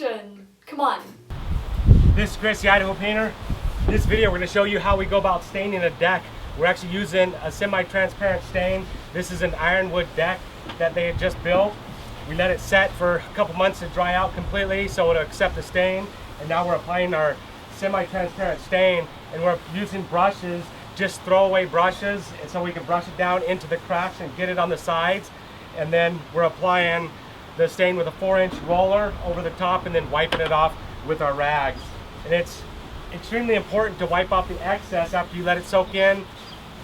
action. Come on. This is Chris, the Idaho Painter. In this video, we're going to show you how we go about staining a deck. We're actually using a semi-transparent stain. This is an ironwood deck that they had just built. We let it set for a couple months to dry out completely so it'll accept the stain. And now we're applying our semi-transparent stain, and we're using brushes, just throwaway brushes, and so we can brush it down into the cracks and get it on the sides. And then we're applying the stain with a 4-inch roller over the top and then wiping it off with our rags. And it's extremely important to wipe off the excess after you let it soak in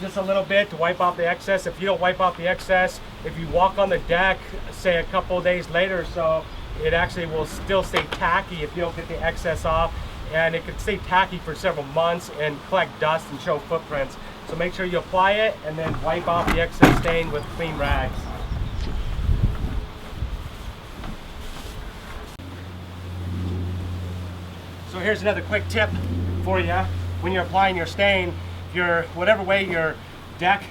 just a little bit, to wipe off the excess. If you don't wipe off the excess, if you walk on the deck, say a couple of days later or so, it actually will still stay tacky if you don't get the excess off, and it could stay tacky for several months and collect dust and show footprints. So make sure you apply it and then wipe off the excess stain with clean rags. So here's another quick tip for you. When you're applying your stain, whatever way your deck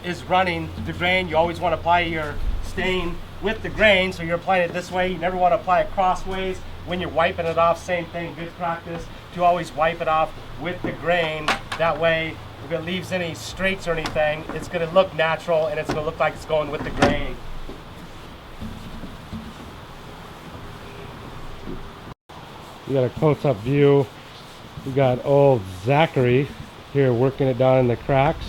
is running the grain, you always want to apply your stain with the grain. So you're applying it this way. You never want to apply it crossways. When you're wiping it off, same thing, good practice to always wipe it off with the grain. That way, if it leaves any streaks or anything, it's going to look natural and it's going to look like it's going with the grain. We got a close-up view. We got old Zachary here working it down in the cracks.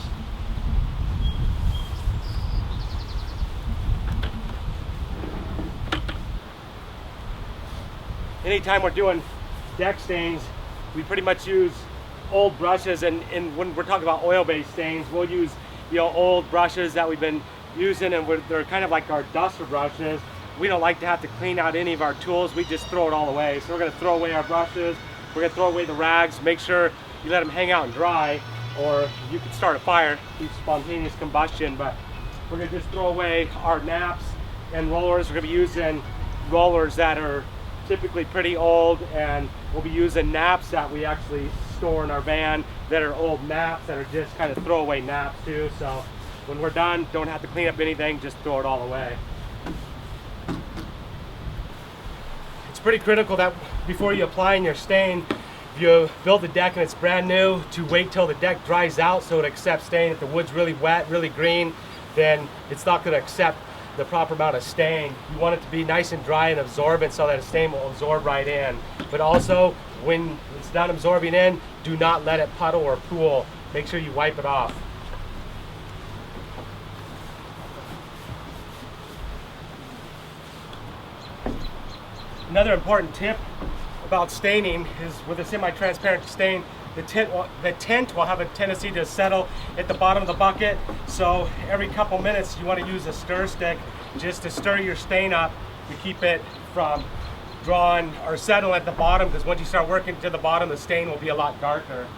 Anytime we're doing deck stains, we pretty much use old brushes, and when we're talking about oil-based stains, we'll use old brushes that we've been using, and they're kind of like our duster brushes. We don't like to have to clean out any of our tools. We just throw it all away. So we're going to throw away our brushes. We're going to throw away the rags. Make sure you let them hang out and dry, or you could start a fire, keep spontaneous combustion. But we're going to just throw away our naps and rollers. We're going to be using rollers that are typically pretty old, and we'll be using naps that we actually store in our van that are old naps that are just kind of throwaway naps too. So when we're done, don't have to clean up anything, just throw it all away. It's pretty critical that before you apply your stain, if you build the deck and it's brand new, to wait till the deck dries out so it accepts stain. If the wood's really wet, really green, then it's not going to accept the proper amount of stain. You want it to be nice and dry and absorbent so that a stain will absorb right in. But also, when it's not absorbing in, do not let it puddle or pool. Make sure you wipe it off. Another important tip about staining is with a semi-transparent stain, the tint will have a tendency to settle at the bottom of the bucket. So every couple minutes you want to use a stir stick just to stir your stain up to keep it from drawing or settling at the bottom, because once you start working to the bottom, the stain will be a lot darker.